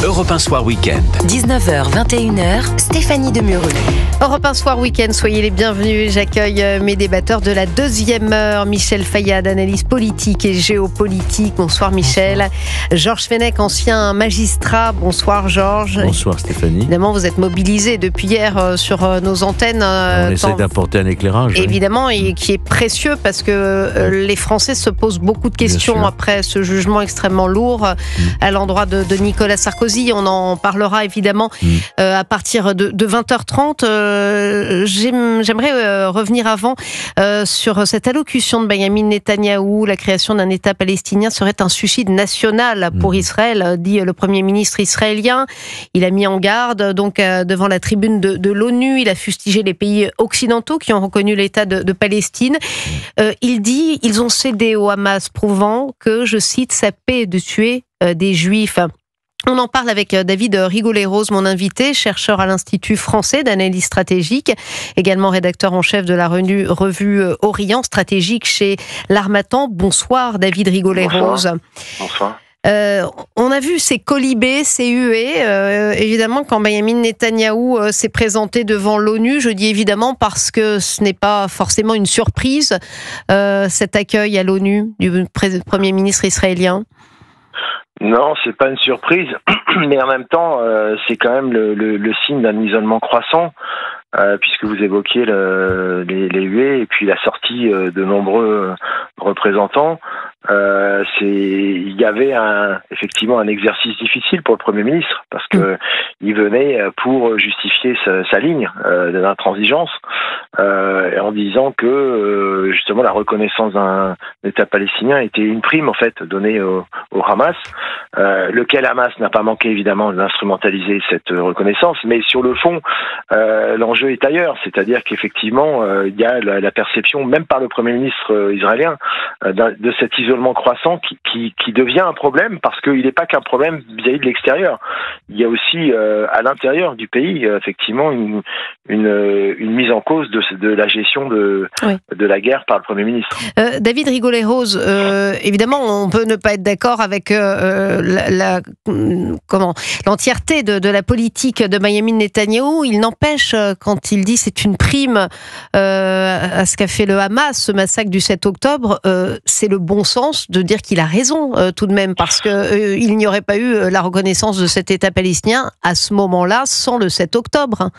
Europe 1 Soir Week-end. 19h, 21h, Stéphanie Demureux. Europe 1 Soir Week-end, soyez les bienvenus. J'accueille mes débatteurs de la deuxième heure. Michel Fayad, analyse politique et géopolitique. Bonsoir Michel. Georges Fenech, ancien magistrat. Bonsoir Georges. Bonsoir Stéphanie. Évidemment, vous êtes mobilisé depuis hier sur nos antennes. On essaie d'apporter un éclairage. Évidemment, et qui est précieux parce que les Français se posent beaucoup de questions après ce jugement extrêmement lourd à l'endroit de Nicolas Sarkozy. On en parlera évidemment à partir de 20h30. J'aimerais revenir avant sur cette allocution de Benyamin Netanyahou. La création d'un État palestinien serait un suicide national pour Israël, dit le Premier ministre israélien. Il a mis en garde donc devant la tribune de l'ONU. Il a fustigé les pays occidentaux qui ont reconnu l'État de Palestine. Il dit ils ont cédé au Hamas, prouvant que, je cite, ça paie de tuer des Juifs. On en parle avec David Rigollet-Rose, mon invité, chercheur à l'Institut français d'analyse stratégique, également rédacteur en chef de la revue Orient stratégique chez l'Harmattan. Bonsoir David Rigollet-Rose. Bonsoir. On a vu ces colibés, ces huées, évidemment, quand Benyamin Netanyahou s'est présenté devant l'ONU. Je dis évidemment parce que ce n'est pas forcément une surprise, cet accueil à l'ONU du Premier ministre israélien. Non, c'est pas une surprise, mais en même temps, c'est quand même le signe d'un isolement croissant, puisque vous évoquiez les huées et puis la sortie de nombreux représentants. Il y avait effectivement un exercice difficile pour le Premier ministre, parce que il venait pour justifier sa ligne d'intransigeance, en disant que justement la reconnaissance d'un État palestinien était une prime en fait donnée au Hamas, lequel Hamas n'a pas manqué évidemment d'instrumentaliser cette reconnaissance, mais sur le fond l'enjeu est ailleurs, c'est-à-dire qu'effectivement il y a la perception même par le Premier ministre israélien de cet isolement croissant qui devient un problème, parce qu'il n'est pas qu'un problème vis-à-vis de l'extérieur. Il y a aussi à l'intérieur du pays effectivement une mise en cause de la gestion de la guerre par le Premier ministre. David Rigollet-Rose, évidemment on peut ne pas être d'accord avec l'entièreté de la politique de Benyamin Netanyahou. Il n'empêche, quand il dit c'est une prime à ce qu'a fait le Hamas, ce massacre du 7 octobre, c'est le bon sens de dire qu'il a raison tout de même, parce que il n'y aurait pas eu la reconnaissance de cet État palestinien à ce moment-là sans le 7 octobre.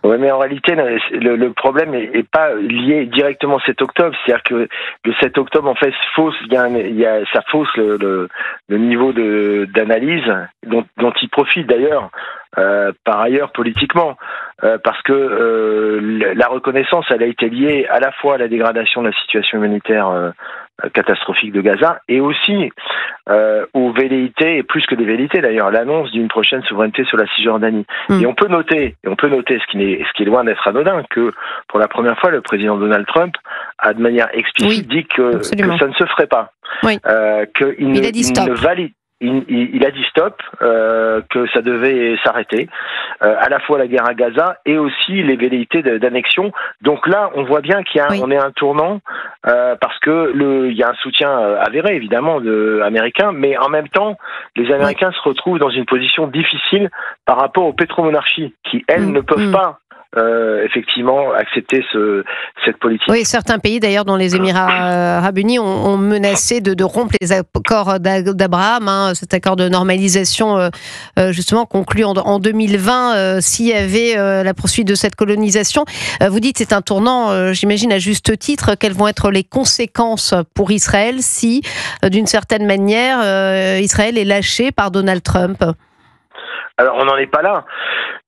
Oui, mais en réalité, le problème n'est pas lié directement au 7 octobre. C'est-à-dire que le 7 octobre, en fait, ça fausse le niveau d'analyse dont il profite d'ailleurs, par ailleurs politiquement, parce que la reconnaissance, elle a été liée à la fois à la dégradation de la situation humanitaire catastrophique de Gaza, et aussi aux velléités, et plus que des velléités d'ailleurs, l'annonce d'une prochaine souveraineté sur la Cisjordanie. Et on peut noter ce qui est loin d'être anodin, que pour la première fois, le président Donald Trump a de manière explicite dit que ça ne se ferait pas. Oui. Il a dit stop. Il a dit stop, que ça devait s'arrêter, à la fois la guerre à Gaza et aussi les velléités d'annexion. Donc là, on voit bien on est à un tournant, parce que il y a un soutien avéré évidemment américain, mais en même temps, les Américains se retrouvent dans une position difficile par rapport aux pétromonarchies qui elles ne peuvent pas effectivement accepter cette politique. Oui, certains pays d'ailleurs, dont les Émirats arabes unis, ont menacé de rompre les accords d'Abraham, cet accord de normalisation justement conclu en 2020 s'il y avait la poursuite de cette colonisation. Vous dites c'est un tournant, j'imagine à juste titre. Quelles vont être les conséquences pour Israël si, d'une certaine manière, Israël est lâché par Donald Trump ? Alors, on n'en est pas là,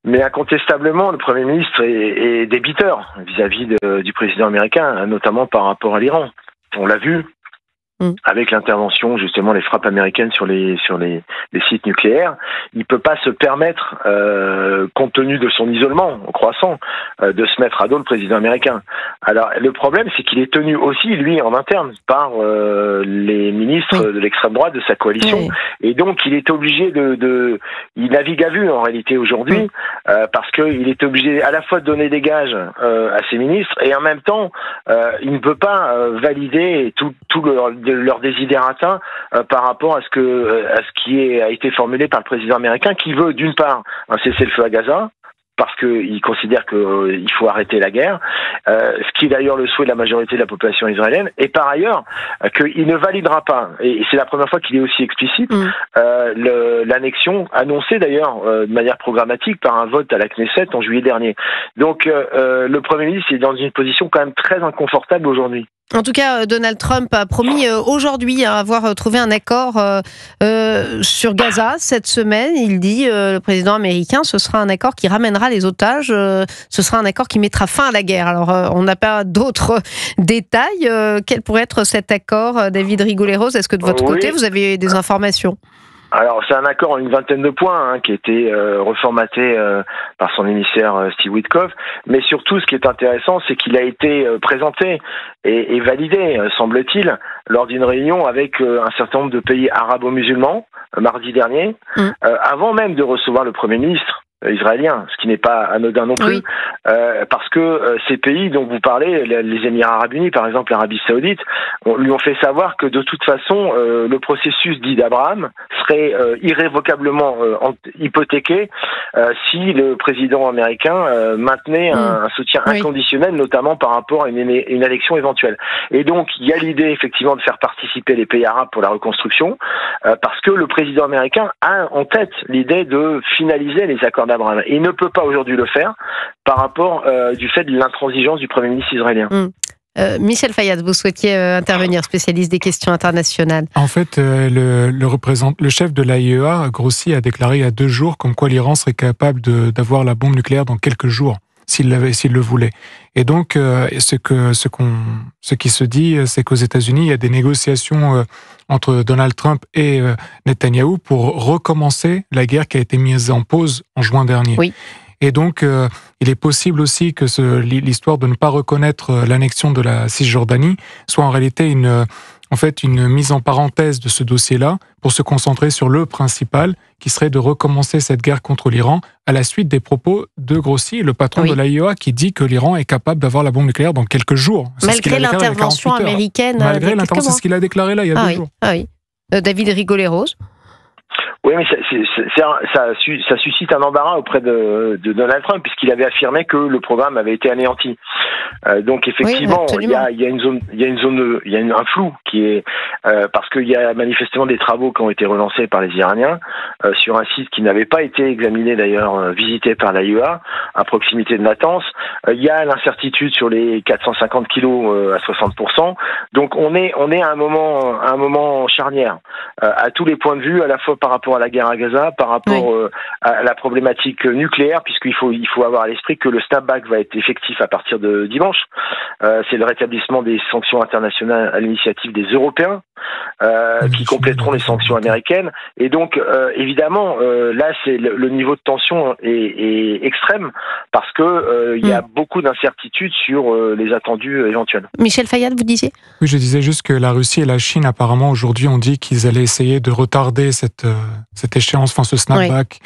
mais incontestablement, le Premier ministre est débiteur vis-à-vis du président américain, notamment par rapport à l'Iran. On l'a vu avec l'intervention, justement, les frappes américaines sur les sites nucléaires. Il peut pas se permettre, compte tenu de son isolement croissant, de se mettre à dos le président américain. Alors, le problème, c'est qu'il est tenu aussi, lui, en interne, par les ministres de l'extrême droite de sa coalition. Et donc, il est obligé il navigue à vue, en réalité, aujourd'hui, parce qu'il est obligé à la fois de donner des gages à ses ministres, et en même temps, il ne peut pas valider tout le de leur désidérata par rapport à ce qui a été formulé par le président américain, qui veut d'une part un cessez-le-feu à Gaza, parce qu'il considère qu'il faut arrêter la guerre, ce qui est d'ailleurs le souhait de la majorité de la population israélienne, et par ailleurs qu'il ne validera pas, et c'est la première fois qu'il est aussi explicite, l'annexion annoncée d'ailleurs de manière programmatique par un vote à la Knesset en juillet dernier. Donc le Premier ministre est dans une position quand même très inconfortable aujourd'hui. En tout cas, Donald Trump a promis aujourd'hui avoir trouvé un accord sur Gaza cette semaine. Il dit, le président américain, ce sera un accord qui ramènera les otages, ce sera un accord qui mettra fin à la guerre. Alors, on n'a pas d'autres détails. Quel pourrait être cet accord, David Rigoleros? Est-ce que de votre côté, vous avez des informations? Alors, c'est un accord en une vingtaine de points qui a été reformaté par son émissaire Steve Witkoff. Mais surtout, ce qui est intéressant, c'est qu'il a été présenté et validé, semble-t-il, lors d'une réunion avec un certain nombre de pays arabo-musulmans, mardi dernier, avant même de recevoir le Premier ministre israélien, ce qui n'est pas anodin non plus, parce que ces pays dont vous parlez, les Émirats arabes unis, par exemple l'Arabie saoudite, lui ont fait savoir que de toute façon, le processus dit d'Abraham serait irrévocablement hypothéqué si le président américain maintenait un soutien inconditionnel, notamment par rapport à une élection éventuelle. Et donc, il y a l'idée effectivement de faire participer les pays arabes pour la reconstruction, parce que le président américain a en tête l'idée de finaliser les accords d'Abraham. Il ne peut pas aujourd'hui le faire par rapport du fait de l'intransigeance du Premier ministre israélien. Michel Fayad, vous souhaitiez intervenir, spécialiste des questions internationales. En fait, le chef de l'AIEA, Grossi, a déclaré il y a 2 jours comme quoi l'Iran serait capable d'avoir la bombe nucléaire dans quelques jours, s'il le voulait. Et donc, ce qui se dit, c'est qu'aux États-Unis, il y a des négociations entre Donald Trump et Netanyahou pour recommencer la guerre qui a été mise en pause en juin dernier. Oui. Et donc, il est possible aussi que l'histoire de ne pas reconnaître l'annexion de la Cisjordanie soit en réalité une mise en parenthèse de ce dossier-là pour se concentrer sur le principal, qui serait de recommencer cette guerre contre l'Iran à la suite des propos de Grossi, le patron de l'AIEA, qui dit que l'Iran est capable d'avoir la bombe nucléaire dans quelques jours. Malgré l'intervention américaine. Malgré l'intervention, c'est ce qu'il a déclaré là il y a 2 jours. Ah oui. David Rigoleros. Oui, mais ça suscite un embarras auprès de Donald Trump, puisqu'il avait affirmé que le programme avait été anéanti. Donc effectivement, il y a un flou qui est parce qu'il y a manifestement des travaux qui ont été relancés par les Iraniens sur un site qui n'avait pas été examiné d'ailleurs, visité par l'AIEA, à proximité de Natanz. Il y a l'incertitude sur les 450 kilos à 60%. Donc on est à un moment charnière à tous les points de vue, à la fois par rapport à la guerre à Gaza, par rapport à la problématique nucléaire, puisqu'il faut avoir à l'esprit que le snapback va être effectif à partir de dimanche. C'est le rétablissement des sanctions internationales à l'initiative des Européens, qui compléteront les sanctions américaines. Et donc, évidemment, là, c'est le niveau de tension est extrême, parce que il y a beaucoup d'incertitudes sur les attendus éventuels. Michel Fayad, vous disiez ? Oui, je disais juste que la Russie et la Chine, apparemment, aujourd'hui, ont dit qu'ils allaient essayer de retarder cette échéance, ce snapback.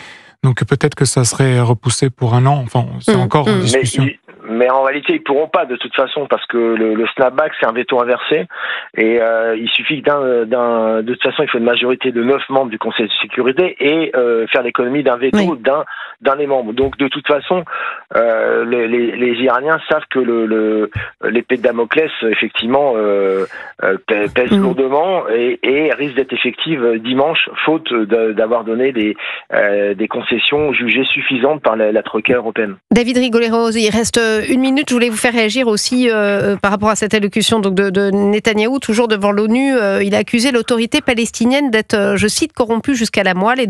Donc peut-être que ça serait repoussé pour 1 an. C'est encore en discussion. Mais en réalité, ils pourront pas de toute façon, parce que le snapback, c'est un veto inversé, et il suffit de toute façon, il faut une majorité de 9 membres du Conseil de sécurité et faire l'économie d'un veto d'un des membres. Donc de toute façon, les Iraniens savent que l'épée de Damoclès, effectivement, pèse lourdement et risque d'être effective dimanche, faute d'avoir donné des concessions jugées suffisantes par la Troïka européenne. David Rigoleros, il reste 1 minute. Je voulais vous faire réagir aussi par rapport à cette allocution de Netanyahou, toujours devant l'ONU. Il a accusé l'autorité palestinienne d'être, je cite, corrompue jusqu'à la moelle et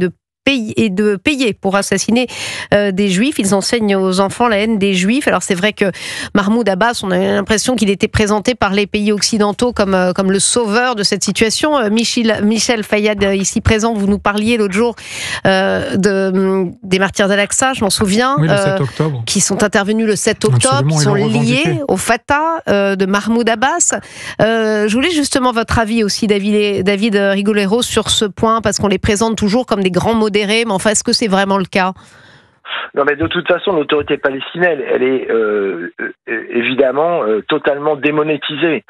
de payer pour assassiner des Juifs. Ils enseignent aux enfants la haine des Juifs. Alors c'est vrai que Mahmoud Abbas, on a l'impression qu'il était présenté par les pays occidentaux comme le sauveur de cette situation. Michel Fayad, ici présent, vous nous parliez l'autre jour des martyrs d'Al-Aqsa, je m'en souviens, le 7 octobre. Qui sont intervenus le 7 octobre, qui sont liés au Fatah de Mahmoud Abbas. Je voulais justement votre avis aussi, David Rigoleros, sur ce point, parce qu'on les présente toujours comme des grands modérés, mais enfin, est-ce que c'est vraiment le cas ? Non, mais de toute façon, l'autorité palestinienne, elle est évidemment totalement démonétisée.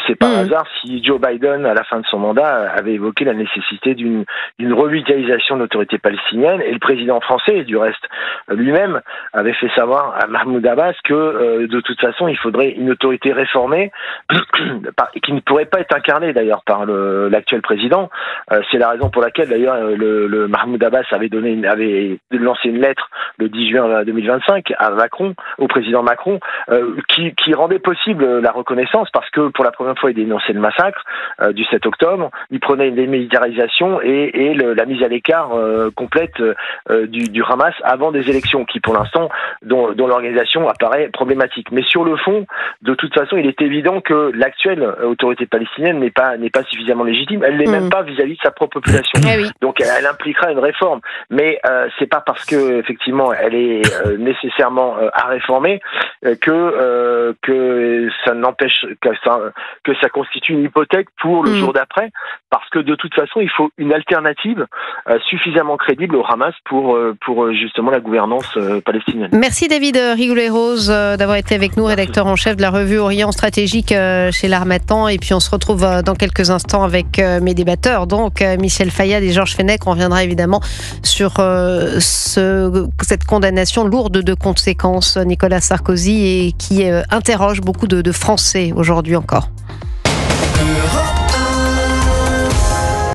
C'est par hasard si Joe Biden, à la fin de son mandat, avait évoqué la nécessité d'une revitalisation de l'autorité palestinienne, et le président français, du reste lui-même, avait fait savoir à Mahmoud Abbas que de toute façon, il faudrait une autorité réformée qui ne pourrait pas être incarnée d'ailleurs par l'actuel président. C'est la raison pour laquelle d'ailleurs le Mahmoud Abbas avait lancé une lettre le 10 juin 2025 à Macron, au président Macron, qui rendait possible la reconnaissance, parce que pour la première fois il dénonçait le massacre du 7 octobre, il prenait une démilitarisation et la mise à l'écart complète du Hamas avant des élections, qui pour l'instant dont l'organisation apparaît problématique. Mais sur le fond, de toute façon, il est évident que l'actuelle autorité palestinienne n'est pas suffisamment légitime. Elle n'est même pas vis-à-vis de sa propre population. Donc elle impliquera une réforme, mais c'est pas parce que effectivement elle est nécessairement à réformer que ça n'empêche que ça constitue une hypothèque pour le jour d'après, parce que de toute façon il faut une alternative suffisamment crédible au Hamas pour justement la gouvernance palestinienne. Merci David Rigoulet-Rose d'avoir été avec nous, rédacteur en chef de la revue Orient Stratégique chez l'Harmattan, et puis on se retrouve dans quelques instants avec mes débatteurs, donc Michel Fayad et Georges Fenech. On reviendra évidemment sur cette condamnation lourde de conséquences, Nicolas Sarkozy, et qui interroge beaucoup de Français aujourd'hui encore.